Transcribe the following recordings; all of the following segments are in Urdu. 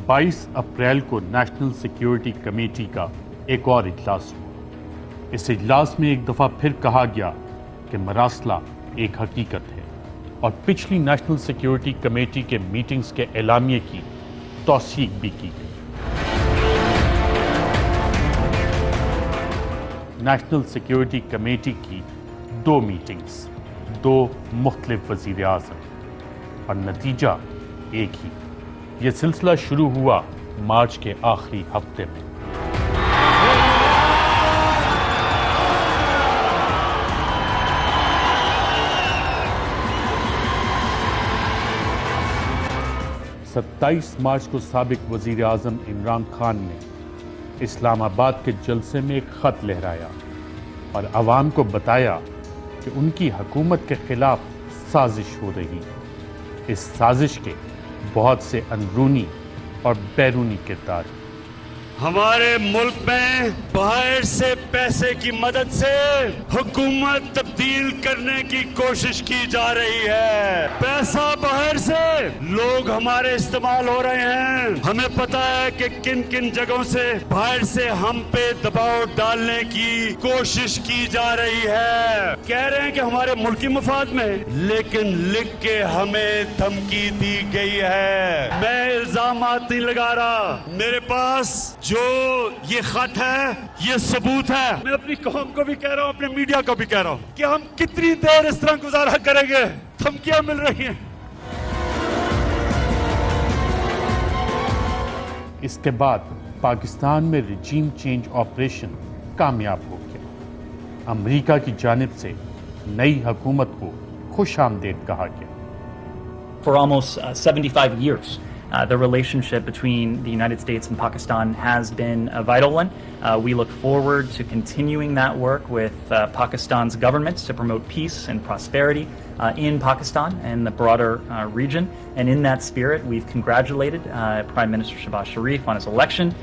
22 اپریل کو نیشنل سیکیورٹی کمیٹی کا ایک اور اجلاس ہوا۔ اس اجلاس میں ایک دفعہ پھر کہا گیا کہ مراسلہ ایک حقیقت ہے، اور پچھلی نیشنل سیکیورٹی کمیٹی کے میٹنگز کے اعلامیے کی توثیق بھی کی گئی۔ نیشنل سیکیورٹی کمیٹی کی 2 میٹنگز، 2 مختلف وزیر اعظم، اور نتیجہ ایک ہی۔ یہ سلسلہ شروع ہوا مارچ کے آخری ہفتے میں۔ ستائیس مارچ کو سابق وزیر اعظم عمران خان نے اسلام آباد کے جلسے میں ایک خط لہرایا اور عوام کو بتایا کہ ان کی حکومت کے خلاف سازش ہو رہی ہے۔ اس سازش کے بہت سے اندرونی اور بیرونی کردار ہیں۔ ہمارے ملک میں باہر سے پیسے کی مدد سے حکومت تبدیل کرنے کی کوشش کی جا رہی ہے۔ پیسہ باہر سے لوگ ہمارے استعمال ہو رہے ہیں۔ ہمیں پتا ہے کہ کن کن جگہوں سے باہر سے ہم پہ دباؤ ڈالنے کی کوشش کی جا رہی ہے۔ کہہ رہے ہیں کہ ہمارے ملکی مفاد میں، لیکن لکھ کے ہمیں دھمکی دی گئی ہے۔ میں الزامات نہیں لگا رہا، میرے پاس جو یہ خط ہے یہ ثبوت ہے۔ میں اپنی قوم کو بھی کہہ رہا ہوں، اپنے میڈیا کو بھی کہہ رہا ہوں کہ ہم کتنی دیر اس طرح گزارا کریں گے؟ دھمکیاں مل رہی ہیں۔ اس کے بعد پاکستان میں رجیم چینج آپریشن کامیاب ہو گیا۔ امریکہ کی جانب سے نئی حکومت کو خوش آمدید کہا گیا۔ For almost 75 years, the relationship between the United States and Pakistan has been a vital one. We look forward to continuing that work with Pakistan's government to promote peace and prosperity in Pakistan and the broader region. And in that spirit, we've congratulated Prime Minister Shehbaz Sharif on his election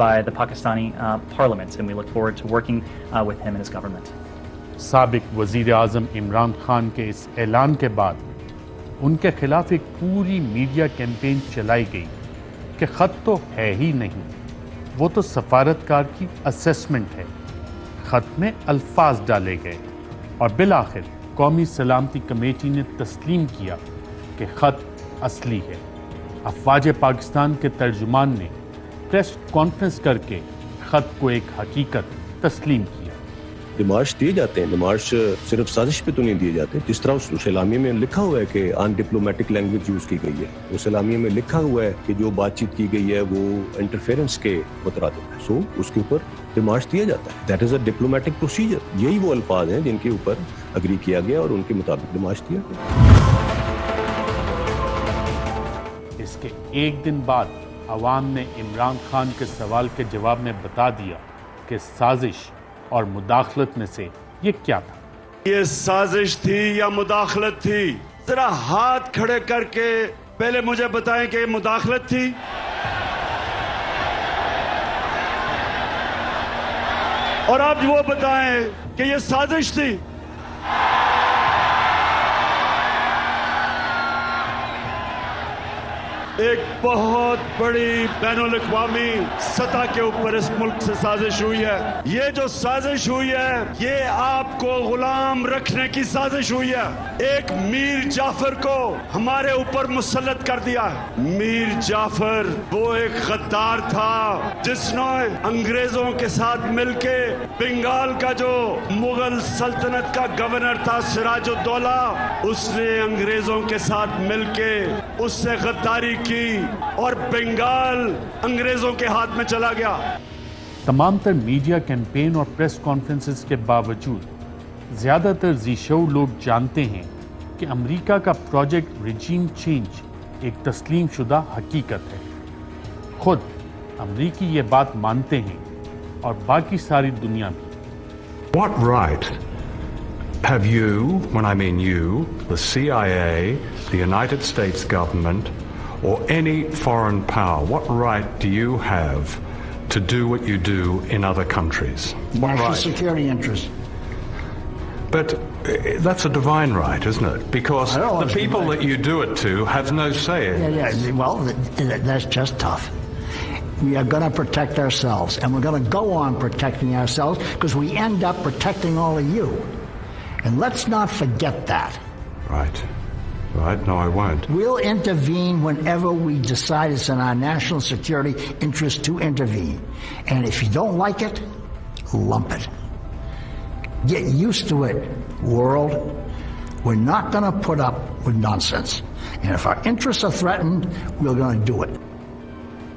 by the Pakistani Parliament, and we look forward to working with him and his government. سابق وزیر اعظم عمران خان کے اس اعلان کے بعد ان کے خلاف ایک پوری میڈیا کیمپین چلائی گئی کہ خط تو ہے ہی نہیں، وہ تو سفارتکار کی اسیسمنٹ ہے۔ خط میں الفاظ ڈالے گئے اور بالآخر قومی سلامتی کمیٹی نے تسلیم کیا کہ خط اصلی ہے۔ افواج پاکستان کے ترجمان نے پریس کانفرنس کر کے خط کو ایک حقیقت تسلیم کیا۔ ڈیمارش دیے جاتے ہیں، ڈیمارش صرف سازش پہ تو نہیں دیے جاتے، جس طرح اس اعلامیے میں لکھا ہوا ہے کہ ان ڈپلومیٹک لینگویج یوز کی گئی ہے، اس اعلامیے میں لکھا ہوا ہے کہ جو بات چیت کی گئی ہے وہ انٹرفیئرنس کے مترادف ہے، سو اس کے اوپر ڈیمارش دیا جاتا ہے۔ That is a diplomatic procedure. یہی وہ الفاظ ہیں جن کے اوپر اگری کیا گیا اور ان کے مطابق ڈیمارش دیا گیا۔ اس کے ایک دن بعد عوام نے عمران خان کے سوال کے جواب میں بتا دیا کہ سازش اور مداخلت میں سے یہ کیا تھا۔ یہ سازش تھی یا مداخلت تھی؟ ذرا ہاتھ کھڑے کر کے پہلے مجھے بتائیں کہ یہ مداخلت تھی اور آپ وہ بتائیں کہ یہ سازش تھی۔ ایک بہت بڑی بین الاقوامی سطح کے اوپر اس ملک سے سازش ہوئی ہے۔ یہ جو سازش ہوئی ہے یہ آپ کو غلام رکھنے کی سازش ہوئی ہے۔ ایک میر جعفر کو ہمارے اوپر مسلط کر دیا ہے۔ میر جعفر وہ ایک غدار تھا جس نے انگریزوں کے ساتھ مل کے بنگال کا جو مغل سلطنت کا گورنر تھا سراج الدولہ، اس نے انگریزوں کے ساتھ مل کے اس سے غداری کی اور بنگال انگریزوں کے ہاتھ میں چلا گیا۔ تمام تر میڈیا کیمپین اور پریس کانفرنسز کے باوجود زیادہ تر ذی شعور لوگ جانتے ہیں کہ امریکہ کا پروجیکٹ رجیم چینج ایک تسلیم شدہ حقیقت ہے۔ خود امریکی یہ بات مانتے ہیں اور باقی ساری دنیا بھی۔ What right have you, when I mean you, the CIA, the United States government, or any foreign power, what right do you have to do what you do in other countries? National security interest. But that's a divine right, isn't it? Because the people that you do it to have no say in it. Yeah, well, that's just tough. we are going to protect ourselves, and we're going to go on protecting ourselves because we end up protecting all of you. And let's not forget that. Right. Right? No, I won't. We'll intervene whenever we decide it's in our national security interest to intervene. And if you don't like it, lump it. Get used to it, world. We're not going to put up with nonsense. And if our interests are threatened, we're going to do it.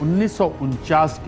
1949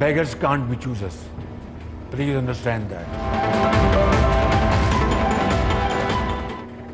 Beggars can't be choosers. Please understand that.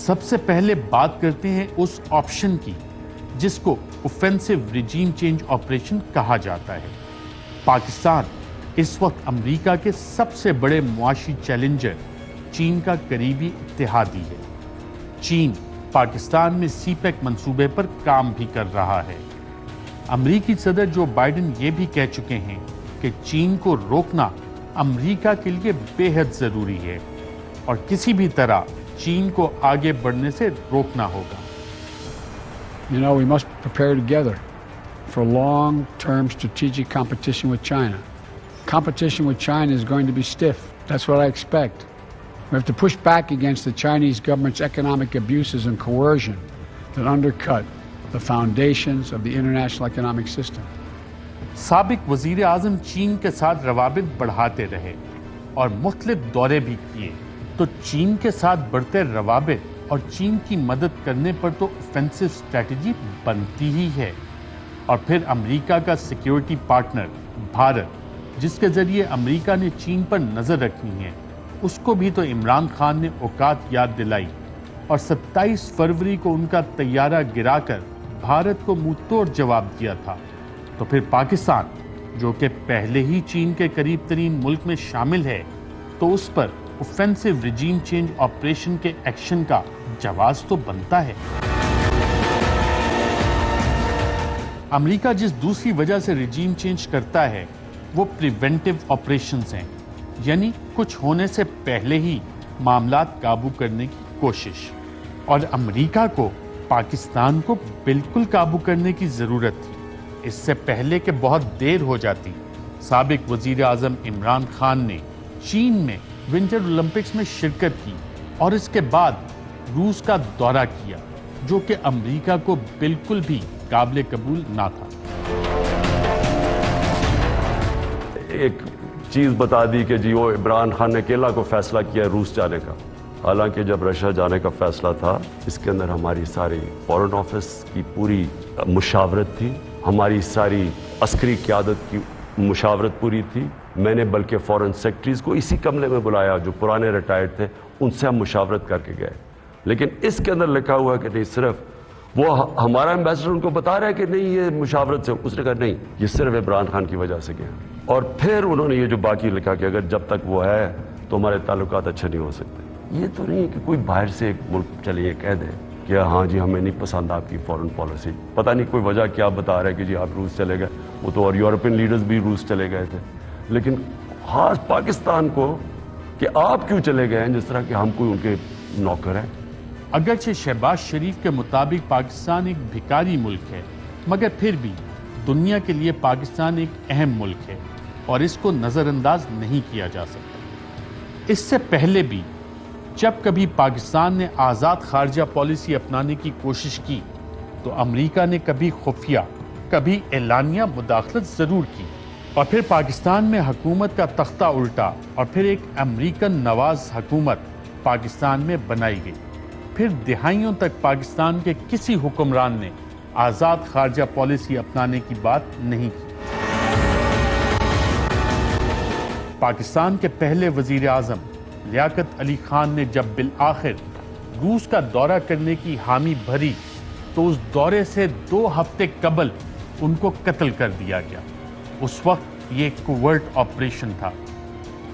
سب سے پہلے بات کرتے ہیں اس آپشن کی جس کو اوفینسو ریجیم چینج آپریشن کہا جاتا ہے۔ پاکستان اس وقت امریکہ کے سب سے بڑے معاشی چیلنجر چین کا قریبی اتحادی ہے۔ چین پاکستان میں سی پیک منصوبے پر کام بھی کر رہا ہے۔ امریکی صدر جو بائیڈن یہ بھی کہہ چکے ہیں کہ چین کو روکنا امریکہ کے لیے بے حد ضروری ہے اور کسی بھی طرح چین کو آگے بڑھنے سے روکنا ہوگا۔ You know, we must prepare together for long-term strategic competition with China. Competition with China is going to be stiff. That's what I expect. We have to push back against the Chinese government's economic abuses and coercion that undercut the foundations of the international economic system. سابق وزیر اعظم چین کے ساتھ روابط بڑھاتے رہے اور مختلف دورے بھی کیے، تو چین کے ساتھ بڑھتے روابط اور چین کی مدد کرنے پر تو اوفینسو اسٹریٹجی بنتی ہی ہے۔ اور پھر امریکہ کا سیکیورٹی پارٹنر بھارت، جس کے ذریعے امریکہ نے چین پر نظر رکھنی ہے، اس کو بھی تو عمران خان نے اوقات یاد دلائی اور 27 فروری کو ان کا طیارہ گرا کر بھارت کو منہ توڑ جواب دیا تھا۔ تو پھر پاکستان جو کہ پہلے ہی چین کے قریب ترین ملک میں شامل ہے، تو اس پر اوفینسو ریجیم چینج آپریشن کے ایکشن کا جواز تو بنتا ہے۔ امریکہ جس دوسری وجہ سے ریجیم چینج کرتا ہے وہ پریونٹیو آپریشنز ہیں، یعنی کچھ ہونے سے پہلے ہی معاملات قابو کرنے کی کوشش۔ اور امریکہ کو پاکستان کو بالکل قابو کرنے کی ضرورت تھی، اس سے پہلے کہ بہت دیر ہو جاتی۔ سابق وزیر اعظم عمران خان نے چین میں ونٹر اولمپکس میں شرکت کی اور اس کے بعد روس کا دورہ کیا، جو کہ امریکہ کو بالکل بھی قابل قبول نہ تھا۔ ایک چیز بتا دی کہ جی وہ عمران خان نے اکیلا کو فیصلہ کیا روس جانے کا، حالانکہ جب رشیا جانے کا فیصلہ تھا اس کے اندر ہماری ساری فورن آفس کی پوری مشاورت تھی، ہماری ساری عسکری قیادت کی مشاورت پوری تھی۔ میں نے بلکہ فورن سیکرٹریز کو اسی کمرے میں بلایا جو پرانے ریٹائرڈ تھے، ان سے ہم مشاورت کر کے گئے، لیکن اس کے اندر لکھا ہوا ہے کہ نہیں، صرف وہ ہمارا ایمبیسڈر ان کو بتا رہا ہے کہ نہیں یہ مشاورت سے، اس نے کہا نہیں یہ صرف عمران خان کی وجہ سے گیا۔ اور پھر انہوں نے یہ جو باقی لکھا کہ اگر جب تک وہ ہے تو ہمارے تعلقات اچھے نہیں ہو سکتے۔ یہ تو نہیں ہے کہ کوئی باہر سے ایک ملک چلے یہ کہہ دے کہ ہاں جی ہمیں نہیں پسند آپ کی فورن پالیسی، پتہ نہیں کوئی وجہ کیا بتا رہا ہے کہ جی آپ روس چلے گئے، وہ تو اور یورپین لیڈرز بھی روس چلے گئے تھے، لیکن خاص پاکستان کو کہ آپ کیوں چلے گئے ہیں، جس طرح کہ ہم کوئی ان کے نوکر ہیں۔ اگرچہ شہباز شریف کے مطابق پاکستان ایک بھکاری ملک ہے، مگر پھر بھی دنیا کے لیے پاکستان ایک اہم ملک ہے اور اس کو نظر انداز نہیں کیا جا سکتا۔ اس سے پہلے بھی جب کبھی پاکستان نے آزاد خارجہ پالیسی اپنانے کی کوشش کی تو امریکہ نے کبھی خفیہ کبھی اعلانیہ مداخلت ضرور کی، اور پھر پاکستان میں حکومت کا تختہ الٹا اور پھر ایک امریکن نواز حکومت پاکستان میں بنائی گئی۔ پھر دہائیوں تک پاکستان کے کسی حکمران نے آزاد خارجہ پالیسی اپنانے کی بات نہیں کی۔ پاکستان کے پہلے وزیر اعظم لیاقت علی خان نے جب بالآخر روس کا دورہ کرنے کی حامی بھری تو اس دورے سے 2 ہفتے قبل ان کو قتل کر دیا گیا۔ اس وقت یہ کوورٹ آپریشن تھا،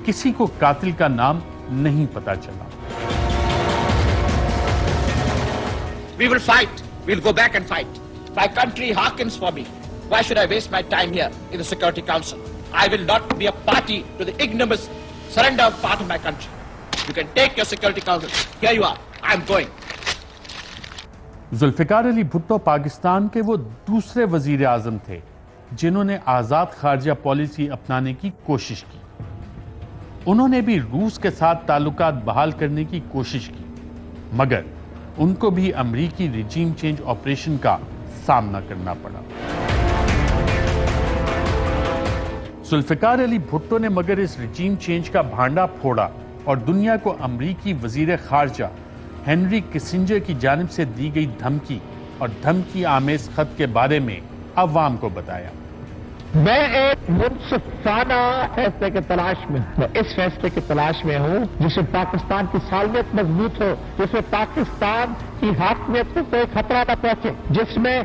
کسی کو قاتل کا نام نہیں پتا چلا۔ We will fight. We'll go back and fight. My country hearkens for me. Why should I waste my time here in the Security Council? I will not be a party to the ignominious surrender of part of my country. You can take your Security Council. Here you are. I am going. Zulfiqar Ali Bhutto Pakistan کے وہ دوسرے وزیر اعظم تھے جنہوں نے آزاد خارجہ پالیسی اپنانے کی کوشش کی۔ انہوں نے بھی روس کے ساتھ تعلقات بحال کرنے کی کوشش کی، مگر ان کو بھی امریکی ریجیم چینج آپریشن کا سامنا کرنا پڑا۔ ذوالفقار علی بھٹو نے مگر اس ریجیم چینج کا بھانڈا پھوڑا اور دنیا کو امریکی وزیر خارجہ ہنری کسنجر کی جانب سے دی گئی دھمکی اور دھمکی آمیز خط کے بارے میں عوام کو بتایا۔ میں ایک منصفانہ فیصلے کی تلاش میں ہوں. میں اس فیصلے کی تلاش میں ہوں جس میں پاکستان کی سالمیت مضبوط ہو, جس میں پاکستان کی حاکمیت کو کوئی خطرہ نہ پہنچے, جس میں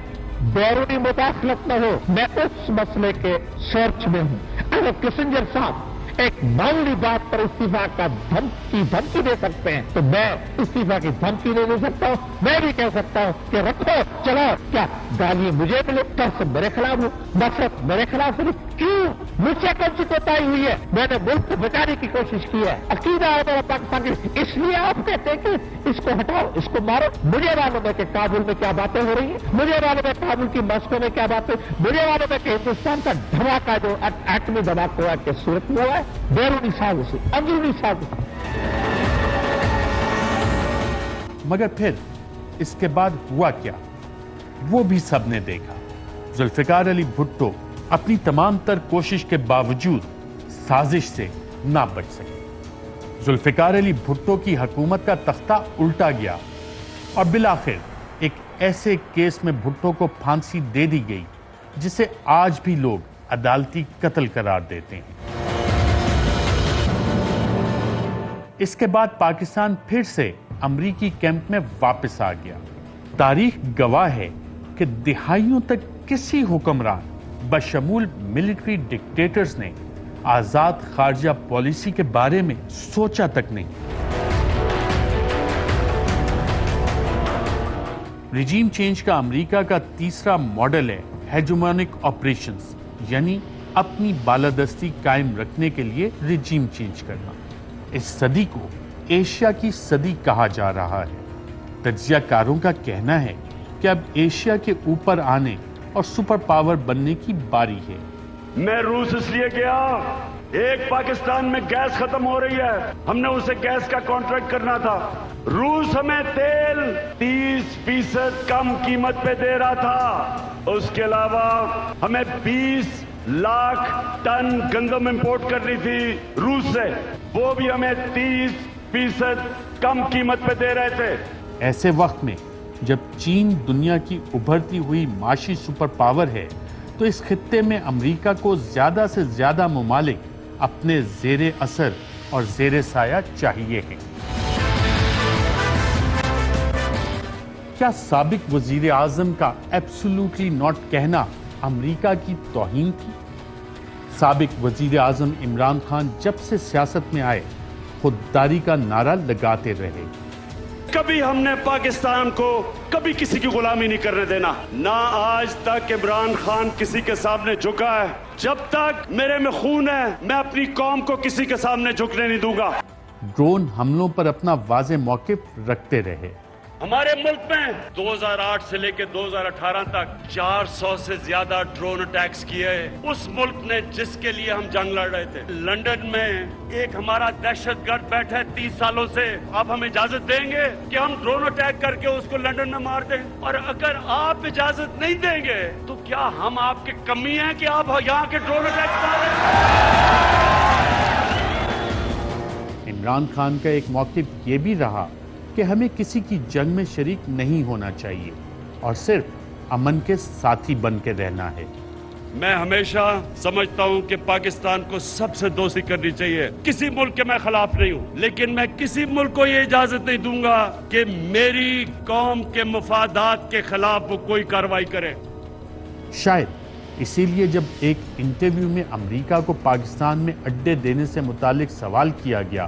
بیرونی مداخلت نہ ہو. میں اس مسئلے کے سرچ میں ہوں. اگر کسنجر صاحب ایک معمولی بات پر استعفا کا دھمکی دے سکتے ہیں تو میں استعفا کی دھمکی نہیں دے سکتا ہوں. میں بھی کہہ سکتا ہوں کہ رکھو چلو, کیا گالی مجھے ملے تو سب میرے خلاف ہو, مقصد میرے خلاف ہو. کیوں مجھ سے کون سی کوتاہی ہوئی ہے؟ میں نے ملک کو بچانے کی کوشش کی ہے. عقیدہ ہے میرا پاکستان کی, اس لیے آپ کہتے ہیں کہ اس کو ہٹاؤ, اس کو مارو. مجھے معلوم ہے کہ کابل میں کیا باتیں ہو رہی ہیں, مجھے معلوم ہے کابل کی مسکو میں کیا باتیں, مجھے معلوم ہے کہ ہندوستان کا دھماکہ جو ایٹمی دھماکہ کی صورت میں ہوا ہے بیرونی سازش سے, اندرونی سازش. مگر پھر اس کے بعد ہوا کیا وہ بھی سب نے دیکھا. ذوالفقار علی بھٹو اپنی تمام تر کوشش کے باوجود سازش سے نہ بچ سکے. ذوالفقار علی بھٹو کی حکومت کا تختہ الٹا گیا اور بالآخر ایک ایسے کیس میں بھٹو کو پھانسی دے دی گئی جسے آج بھی لوگ عدالتی قتل قرار دیتے ہیں. اس کے بعد پاکستان پھر سے امریکی کیمپ میں واپس آ گیا. تاریخ گواہ ہے کہ دہائیوں تک کسی حکمران بشمول ملٹری ڈکٹیٹرز نے آزاد خارجہ پالیسی کے بارے میں سوچا تک نہیں. ریجیم چینج کا امریکہ کا تیسرا ماڈل ہے ہیجمونک آپریشنز, یعنی اپنی بالادستی قائم رکھنے کے لیے ریجیم چینج کرنا. اس صدی کو ایشیا کی صدی کہا جا رہا ہے. تجزیہ کاروں کا کہنا ہے کہ اب ایشیا کے اوپر آنے اور سپر پاور بننے کی باری ہے. میں روس اس لیے گیا, ایک پاکستان میں گیس ختم ہو رہی ہے, ہم نے اسے گیس کا کانٹریکٹ کرنا تھا. روس ہمیں تیل 30% کم قیمت پہ دے رہا تھا. اس کے علاوہ ہمیں 20 لاکھ ٹن گندم امپورٹ کرنی تھی روس سے, وہ بھی ہمیں 30% کم قیمت پہ دے رہے تھے. ایسے وقت میں جب چین دنیا کی ابھرتی ہوئی معاشی سپر پاور ہے تو اس خطے میں امریکہ کو زیادہ سے زیادہ ممالک اپنے زیر اثر اور زیر سایہ چاہیے ہیں. کیا سابق وزیر اعظم کا ایبسولوٹلی ناٹ کہنا امریکہ کی توہین تھی؟ سابق وزیر اعظم عمران خان جب سے سیاست میں آئے خودداری کا نعرہ لگاتے رہے. کبھی ہم نے پاکستان کو کبھی کسی کی غلامی نہیں کرنے دینا, نہ آج تک عمران خان کسی کے سامنے جھکا ہے. جب تک میرے میں خون ہے میں اپنی قوم کو کسی کے سامنے جھکنے نہیں دوں گا. ڈرون حملوں پر اپنا واضح موقف رکھتے رہے. ہمارے ملک میں 2008 سے لے کے 2018 تک 400 سے زیادہ ڈرون اٹیکس کیے. اس ملک نے جس کے لیے ہم جنگ لڑ رہے تھے, لندن میں ایک ہمارا دہشت گرد بیٹھا ہے 30 سالوں سے, آپ ہمیں اجازت دیں گے کہ ہم ڈرون اٹیک کر کے اس کو لندن میں مار دیں؟ اور اگر آپ اجازت نہیں دیں گے تو کیا ہم آپ کے کمی ہیں کہ آپ یہاں کے ڈرون اٹیکس مار رہے ہیں؟ عمران خان کا ایک موقف یہ بھی رہا کہ ہمیں کسی کی جنگ میں شریک نہیں ہونا چاہیے اور صرف امن کے ساتھی بن کے رہنا ہے. میں ہمیشہ سمجھتا ہوں کہ پاکستان کو سب سے دوستی کرنی چاہیے. کسی ملک کے میں خلاف نہیں ہوں, لیکن میں کسی ملک کو یہ اجازت نہیں دوں گا کہ میری قوم کے مفادات کے خلاف وہ کوئی کارروائی کرے. شاید اسی لیے جب ایک انٹرویو میں امریکہ کو پاکستان میں اڈے دینے سے متعلق سوال کیا گیا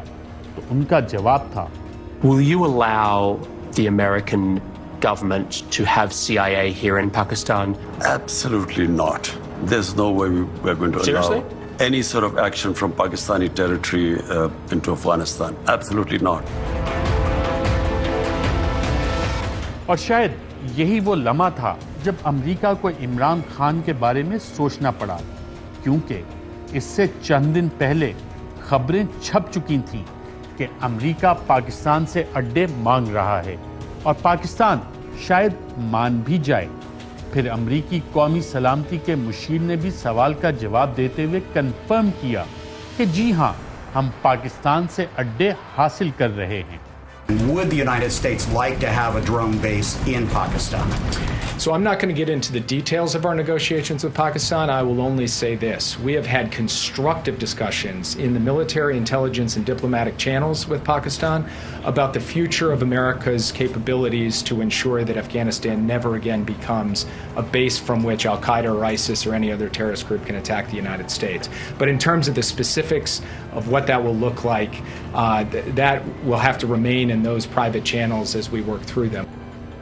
تو ان کا جواب تھا, Will you allow the American government to have CIA here in Pakistan? Absolutely not. There's no way we're going to allow any sort of action from Pakistani territory into Afghanistan. Absolutely not. اور شاید یہی وہ لمحہ تھا جب امریکہ کو عمران خان کے بارے میں سوچنا پڑا, کیونکہ اس سے چند دن پہلے خبریں چھپ چکی تھیں کہ امریکہ پاکستان سے اڈے مانگ رہا ہے اور پاکستان شاید مان بھی جائے. پھر امریکی قومی سلامتی کے مشیر نے بھی سوال کا جواب دیتے ہوئے کنفرم کیا کہ جی ہاں, ہم پاکستان سے اڈے حاصل کر رہے ہیں. Would the United States like to have a drone base in Pakistan? So I'm not going to get into the details of our negotiations with Pakistan. I will only say this. We have had constructive discussions in the military, intelligence, and diplomatic channels with Pakistan about the future of America's capabilities to ensure that Afghanistan never again becomes a base from which Al-Qaeda or ISIS or any other terrorist group can attack the United States. But in terms of the specifics of what that will look like, that will have to remain in those private channels as we work through them.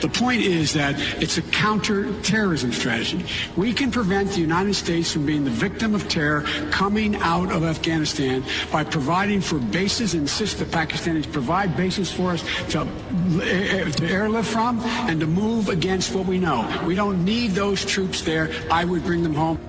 The point is that it's a counter-terrorism strategy. We can prevent the United States from being the victim of terror coming out of Afghanistan by providing for bases, insist the Pakistanis provide bases for us to airlift from and to move against what we know. We don't need those troops there. I would bring them home.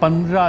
15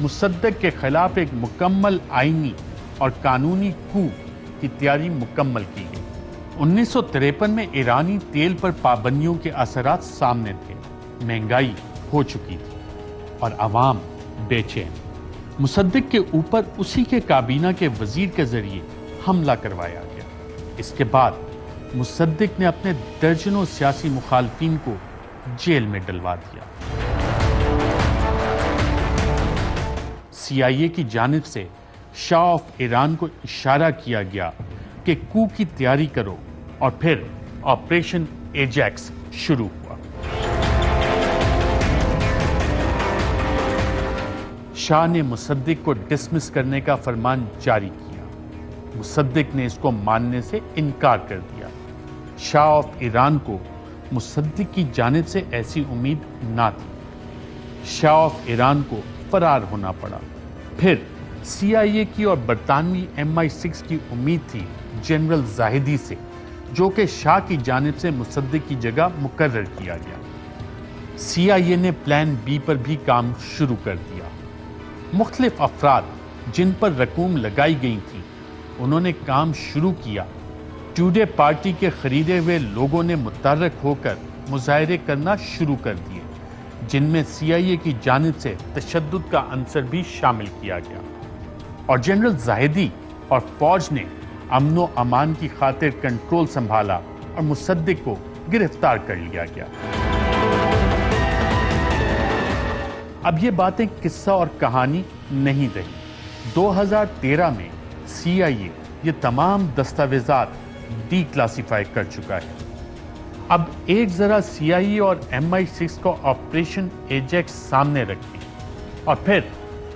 مصدق کے خلاف ایک مکمل آئینی اور قانونی کو کی تیاری مکمل کی گئی۔ 1953 میں ایرانی تیل پر پابندیوں کے اثرات سامنے تھے، مہنگائی ہو چکی تھی اور عوام بے چین۔ مصدق کے اوپر اسی کے کابینہ کے وزیر کے ذریعے حملہ کروایا گیا۔ اس کے بعد مصدق نے اپنے درجنوں سیاسی مخالفین کو جیل میں ڈلوا دیا۔ CIA کی جانب سے شاہ آف ایران کو اشارہ کیا گیا کہ کو کی تیاری کرو اور پھر آپریشن ایجیکس شروع ہوا۔ شاہ نے مصدق کو ڈسمس کرنے کا فرمان جاری کیا۔ مصدق نے اس کو ماننے سے انکار کر دیا۔ شاہ آف ایران کو مصدق کی جانب سے ایسی امید نہ تھی۔ شاہ آف ایران کو فرار ہونا پڑا۔ پھر CIA کی اور برطانوی MI6 کی امید تھی جنرل زاہدی سے، جو کہ شاہ کی جانب سے مصدق کی جگہ مقرر کیا گیا۔ CIA نے پلان B پر بھی کام شروع کر دیا۔ مختلف افراد جن پر رقوم لگائی گئی تھی انہوں نے کام شروع کیا۔ ٹوڈے پارٹی کے خریدے ہوئے لوگوں نے متحرک ہو کر مظاہرے کرنا شروع کر دیے، جن میں CIA کی جانب سے تشدد کا عنصر بھی شامل کیا گیا، اور جنرل زاہدی اور فوج نے امن و امان کی خاطر کنٹرول سنبھالا اور مصدق کو گرفتار کر لیا گیا۔ اب یہ باتیں قصہ اور کہانی نہیں رہی۔ 2013 میں CIA یہ تمام دستاویزات ڈی کلاسیفائی کر چکا ہے۔ اب ایک ذرا CIA اور MI6 کو آپریشن ایجیکس سامنے رکھیں اور پھر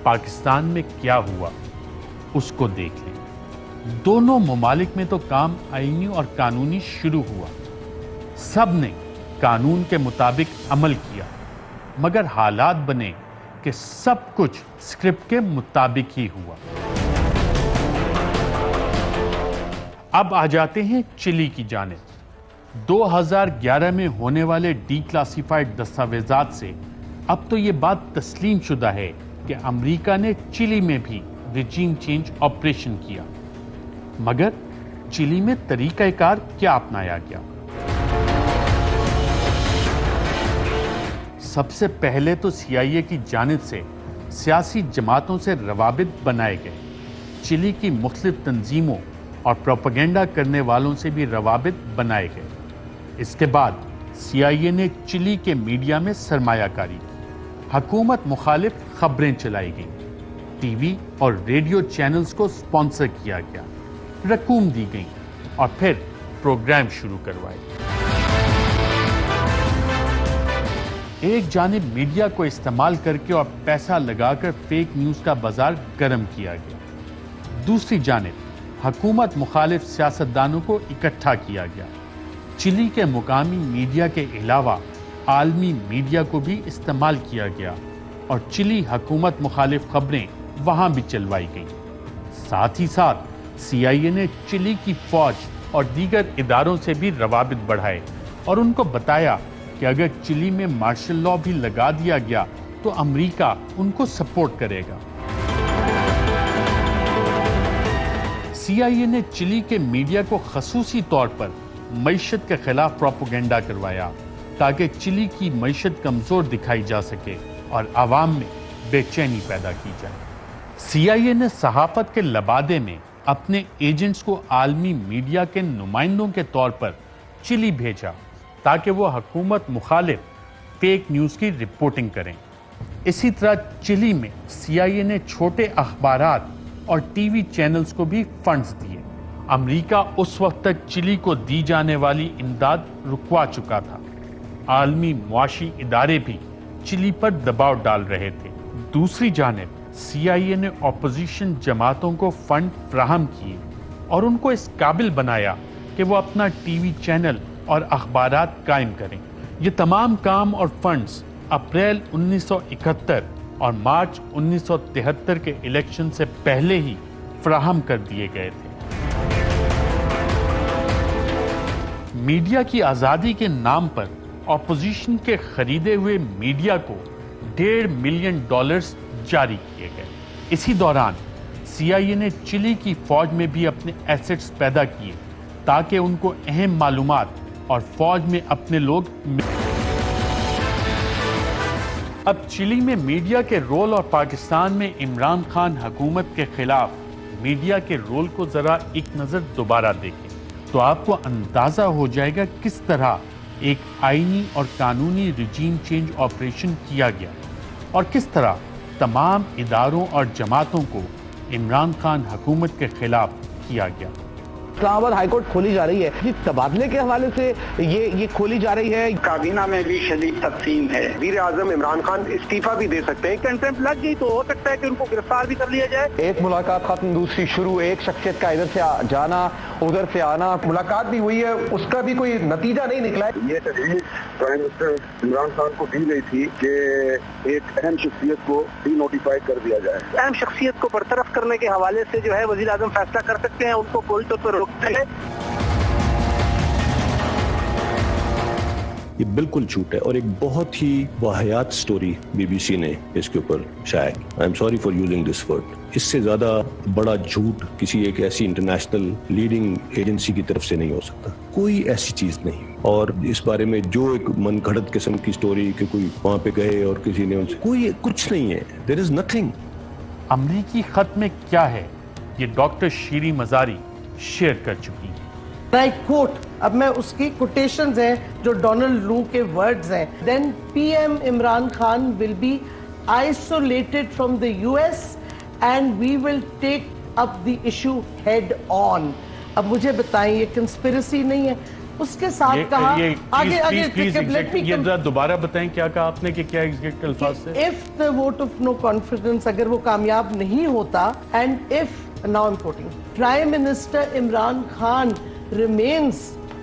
پاکستان میں کیا ہوا اس کو دیکھ لیں۔ دونوں ممالک میں تو کام آئینی اور قانونی شروع ہوا، سب نے قانون کے مطابق عمل کیا، مگر حالات بنے کہ سب کچھ اسکرپٹ کے مطابق ہی ہوا۔ اب آ جاتے ہیں چلی کی جانب۔ 2011 میں ہونے والے ڈی کلاسیفائڈ دستاویزات سے اب تو یہ بات تسلیم شدہ ہے کہ امریکہ نے چلی میں بھی ریجیم چینج آپریشن کیا، مگر چلی میں طریقہ کار کیا اپنایا گیا؟ سب سے پہلے تو CIA کی جانب سے سیاسی جماعتوں سے روابط بنائے گئے، چلی کی مختلف تنظیموں اور پروپیگنڈا کرنے والوں سے بھی روابط بنائے گئے۔ اس کے بعد CIA نے چلی کے میڈیا میں سرمایہ کاری کی، حکومت مخالف خبریں چلائی گئیں، ٹی وی اور ریڈیو چینلز کو سپانسر کیا گیا، رقوم دی گئیں اور پھر پروگرام شروع کروائے۔ ایک جانب میڈیا کو استعمال کر کے اور پیسہ لگا کر فیک نیوز کا بازار گرم کیا گیا، دوسری جانب حکومت مخالف سیاستدانوں کو اکٹھا کیا گیا۔ چلی کے مقامی میڈیا کے علاوہ عالمی میڈیا کو بھی استعمال کیا گیا اور چلی حکومت مخالف خبریں وہاں بھی چلوائی گئیں۔ ساتھ ہی ساتھ CIA نے چلی کی فوج اور دیگر اداروں سے بھی روابط بڑھائے اور ان کو بتایا کہ اگر چلی میں مارشل لاء بھی لگا دیا گیا تو امریکہ ان کو سپورٹ کرے گا۔ CIA نے چلی کے میڈیا کو خصوصی طور پر معیشت کے خلاف پروپیگنڈا کروایا تاکہ چلی کی معیشت کمزور دکھائی جا سکے اور عوام میں بے چینی پیدا کی جائے۔ CIA نے صحافت کے لبادے میں اپنے ایجنٹس کو عالمی میڈیا کے نمائندوں کے طور پر چلی بھیجا تاکہ وہ حکومت مخالف فیک نیوز کی رپورٹنگ کریں۔ اسی طرح چلی میں CIA نے چھوٹے اخبارات اور ٹی وی چینلز کو بھی فنڈز دیے۔ امریکہ اس وقت تک چلی کو دی جانے والی امداد رکوا چکا تھا۔ عالمی معاشی ادارے بھی چلی پر دباؤ ڈال رہے تھے۔ دوسری جانب CIA نے اپوزیشن جماعتوں کو فنڈ فراہم کیے اور ان کو اس قابل بنایا کہ وہ اپنا ٹی وی چینل اور اخبارات قائم کریں۔ یہ تمام کام اور فنڈز اپریل 1971 اور مارچ 1973 کے الیکشن سے پہلے ہی فراہم کر دیے گئے تھے۔ میڈیا کی آزادی کے نام پر اپوزیشن کے خریدے ہوئے میڈیا کو $1.5 ملین جاری کیے گئے۔ اسی دوران CIA نے چلی کی فوج میں بھی اپنے ایسٹس پیدا کیے تاکہ ان کو اہم معلومات اور فوج میں اپنے لوگ اب چلی میں میڈیا کے رول اور پاکستان میں عمران خان حکومت کے خلاف میڈیا کے رول کو ذرا ایک نظر دوبارہ دیکھیں تو آپ کو اندازہ ہو جائے گا کس طرح ایک آئینی اور قانونی رجیم چینج آپریشن کیا گیا اور کس طرح تمام اداروں اور جماعتوں کو عمران خان حکومت کے خلاف کیا گیا۔ اسلام آباد ہائی کورٹ کھولی جا رہی ہے، جس تبادلے کے حوالے سے یہ کھولی جا رہی ہے۔ کابینہ میں بھی شدید تقسیم ہے۔ وزیر اعظم عمران خان استعفیٰ بھی دے سکتے ہیں، کنٹمپٹ لگ گئی تو ہو سکتا ہے کہ ان کو گرفتار بھی کر لیا جائے۔ ایک ملاقات ختم، دوسری شروع، ایک شخصیت کا ادھر سے جانا ادھر سے آنا، ملاقات بھی ہوئی ہے، اس کا بھی کوئی نتیجہ نہیں نکلا ہے۔ یہ تجویز پرائم منسٹر عمران خان کو دی گئی تھی کہ ایک اہم شخصیت کو ڈی نوٹیفائی کر دیا جائے۔ اہم شخصیت کو برطرف کرنے کے حوالے سے جو ہے وزیر اعظم فیصلہ کر سکتے ہیں، ان کو فوری طور پر روکتے ہیں۔ یہ بالکل جھوٹ ہے اور ایک بہت ہی واہیات سٹوری BBC نے اس کے اوپر شائع کی۔ I am sorry for using this word. اس سے زیادہ بڑا جھوٹ کسی ایک ایسی انٹرنیشنل لیڈنگ ایجنسی کی طرف سے نہیں ہو سکتا۔ کوئی ایسی چیز نہیں، اور اس بارے میں جو ایک من گھڑت قسم کی سٹوری کہ کوئی وہاں پہ گئے اور کسی نے ان سے، کوئی کچھ نہیں ہے۔ دیر از نتھنگ۔ امریکی خط میں کیا ہے یہ ڈاکٹر شیری مزاری شیئر کر چکی ہے۔ I quote, اب میں اس کی کوٹیشنز ہیں جو ڈونلڈ لو کے ورڈز ہیں۔ Then PM Imran Khan will be isolated from the US and we will take up the issue head on۔ اب مجھے بتائیں یہ کنسپیرسی نہیں ہے؟ اس کے ساتھ کہا یہ ذرا دوبارہ بتائیں کیا کہا آپ نے کہ کیا ایگزیکٹ الفاظ سے؟ If the vote of no confidence اگر وہ کامیاب نہیں ہوتا and if, now I'm quoting, Prime Minister Imran Khan remains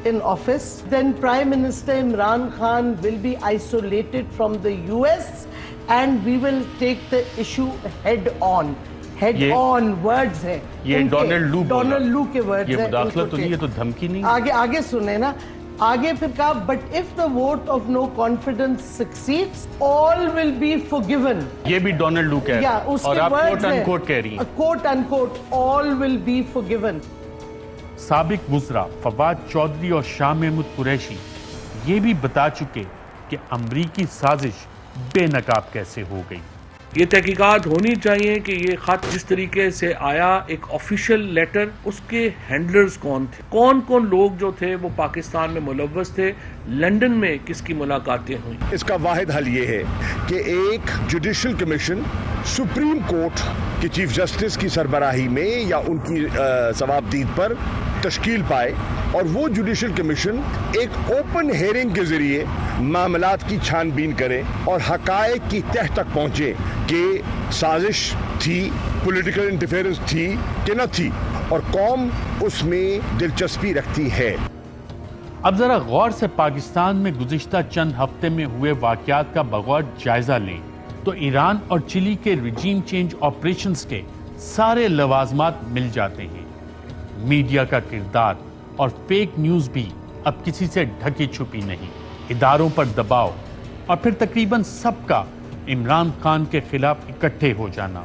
in office, then Prime Minister Imran Khan will be isolated from the US and we will take the issue head on. Head on words ہیں یہ ڈونلڈ لو کے words ہیں۔ یہ مداخلت تو نہیں، یہ تو دھمکی نہیں۔ آگے سنیں نا، آگے پھر کہا but if the vote of no confidence succeeds all will be forgiven۔ یہ بھی ڈونلڈ لو کہہ رہا ہے اور آپ کوٹ ان کوٹ کہہ رہی ہیں۔ کوٹ ان کوٹ all will be forgiven۔ سابق وزراء فواد چودھری اور شاہ محمود قریشی یہ بھی بتا چکے کہ امریکی سازش بے نقاب کیسے ہو گئی۔ یہ تحقیقات ہونی چاہیے کہ یہ خط جس طریقے سے آیا، ایک آفیشیل لیٹر، اس کے ہینڈلرز کون تھے، کون کون لوگ جو تھے وہ پاکستان میں ملوث تھے، لنڈن میں کس کی ملاقاتیں ہوئیں۔ اس کا واحد حل یہ ہے کہ ایک جوڈیشل کمیشن سپریم کورٹ کی چیف جسٹس کی سربراہی میں یا ان کی ثوابدید پر تشکیل پائے، اور وہ جوڈیشل کمیشن ایک اوپن ہیئرنگ کے ذریعے معاملات کی چھان بین کرے اور حقائق کی تہ تک پہنچے کہ سازش تھی، پولیٹیکل انٹرفیئرنس تھی کہ نہ تھی، اور قوم اس میں دلچسپی رکھتی ہے۔ اب ذرا غور سے پاکستان میں گزشتہ چند ہفتے میں ہوئے واقعات کا بغور جائزہ لیں تو ایران اور چلی کے رجیم چینج آپریشنز کے سارے لوازمات مل جاتے ہیں۔ میڈیا کا کردار اور فیک نیوز بھی اب کسی سے ڈھکی چھپی نہیں، اداروں پر دباؤ اور پھر تقریباً سب کا عمران خان کے خلاف اکٹھے ہو جانا،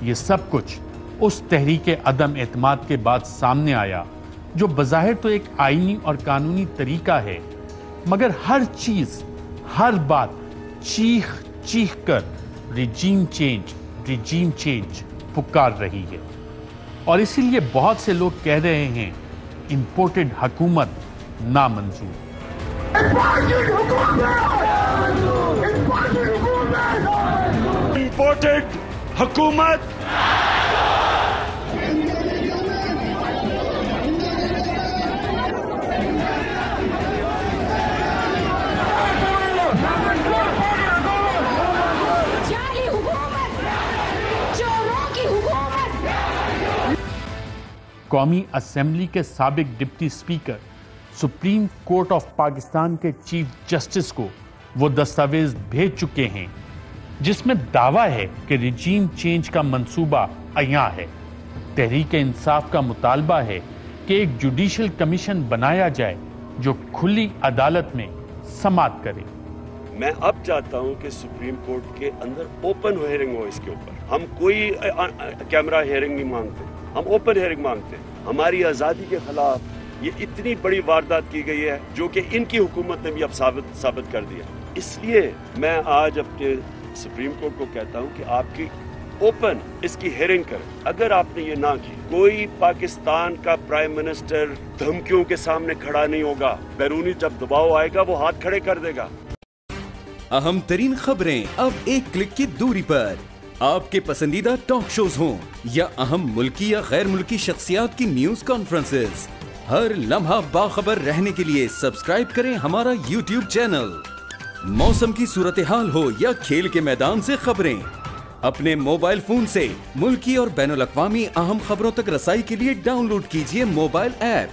یہ سب کچھ اس تحریک عدم اعتماد کے بعد سامنے آیا جو بظاہر تو ایک آئینی اور قانونی طریقہ ہے، مگر ہر چیز، ہر بات چیخ چیخ کر رجیم چینج پکار رہی ہے، اور اسی لیے بہت سے لوگ کہہ رہے ہیں امپورٹڈ حکومت نامنظور۔ امپورٹڈ حکومت قومی اسمبلی کے سابق deputy speaker supreme court of Pakistan کے چیف جسٹس کو وہ دستاویز بھیج چکے ہیں جس میں دعویٰ ہے کہ رجیم چینج کا منصوبہ عیاں ہے۔ تحریک انصاف کا مطالبہ ہے کہ ایک جوڈیشل کمیشن بنایا جائے جو کھلی عدالت میں سماعت کرے۔ میں اب چاہتا ہوں کہ سپریم کورٹ کے اندر اوپن ہیئرنگ ہو اس کے اوپر. ہم کوئی کیمرہ ہیئرنگ نہیں مانگتے, ہم اوپن ہیئرنگ مانگتے ہیں. ہماری آزادی کے خلاف یہ اتنی بڑی واردات کی گئی ہے جو کہ ان کی حکومت نے بھی اب ثابت کر دیا. اس لیے میں آج اپنے سپریم کورٹ کو کہتا ہوں کہ آپ کی اوپن اس کی ہیئرنگ کریں. اگر آپ نے یہ نہ کی, کوئی پاکستان کا پرائم منسٹر دھمکیوں کے سامنے کھڑا نہیں ہوگا. بیرونی جب دباؤ آئے گا وہ ہاتھ کھڑے کر دے گا. اہم ترین خبریں اب ایک کلک کی دوری پر. آپ کے پسندیدہ ٹاک شوز ہوں یا اہم ملکی یا غیر ملکی شخصیات کی نیوز کانفرنسز, ہر لمحہ باخبر رہنے کے لیے سبسکرائب کریں ہمارا یوٹیوب چینل. موسم کی صورتحال ہو یا کھیل کے میدان سے خبریں, اپنے موبائل فون سے ملکی اور بین الاقوامی اہم خبروں تک رسائی کے لیے ڈاؤن لوڈ کیجیے موبائل ایپ.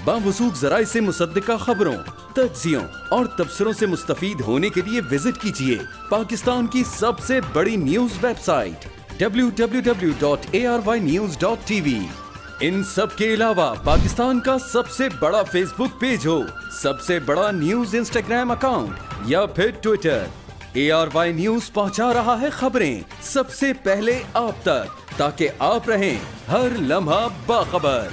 باوثوق ذرائع سے مصدقہ خبروں, تجزیوں اور تبصروں سے مستفید ہونے کے لیے وزٹ کیجیے پاکستان کی سب سے بڑی نیوز ویب سائٹ www.arYnews.tv. ان سب کے علاوہ پاکستان کا سب سے بڑا فیس بک پیج ہو, سب سے بڑا نیوز انسٹاگرام اکاؤنٹ یا پھر ٹویٹر, ARY نیوز پہنچا رہا ہے خبریں سب سے پہلے آپ تک, تاکہ آپ رہیں ہر لمحہ باخبر.